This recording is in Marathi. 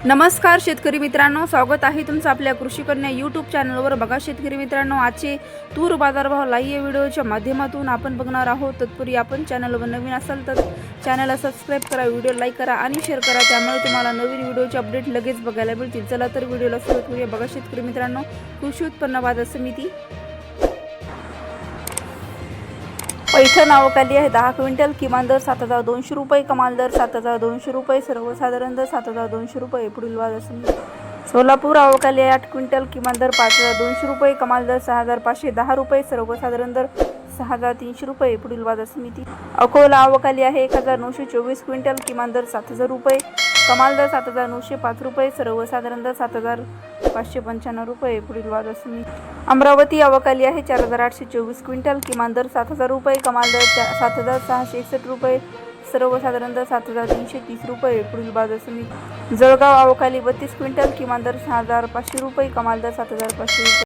नमस्कार शेतकरी मित्रांनो, स्वागत आहे तुमचं आपल्या कृषी कन्या यूट्यूब चॅनलवर। बघा शेतकरी मित्रांनो, आजचे तूर बाजारभाव लाईव्ह व्हिडिओच्या माध्यमातून आपण बघणार आहोत। तत्पूर्वी आपण चॅनलवर नवीन असाल तर चॅनलला सबस्क्राईब करा, व्हिडिओ लाईक करा आणि शेअर करा, त्यामुळे तुम्हाला नवीन व्हिडिओचे अपडेट लगेच बघायला मिळतील। चला तर व्हिडिओला सुरुवात करूया। बघा शेतकरी मित्रांनो, कृषी उत्पन्न बाजार समिती पैठण आवक आली आहे 10 क्विंटल, किमान दर 7200 रुपये, कमाल दर 7200 रुपये, सर्वसाधारण दर 7200 रुपये। पुढील बाजार समिती सोलापूर आवक आली आहे 8 क्विंटल, किमान दर 5200 रुपये, कमाल दर 6510 रुपये, सर्वसाधारण दर 6300 रुपये। पुढील बाजार समिती अकोला आवक आली आहे 1924 क्विंटल, किमान दर 7000 रुपये, कमाल दर 7905 रुपये, सर्वसाधारण दर 7595 रुपये। पुढील बाजार समिती अमरावती आवक आली आहे 4824 क्विंटल, किमान दर 7000 रुपये, कमाल दर 7661 रुपये, सर्वसाधारण दर 7330 रुपये। पुढील बाजार समिती जळगाव आवक आली 32 क्विंटल, किमान दर 6500 रुपये, कमाल दर 7500 रुपये।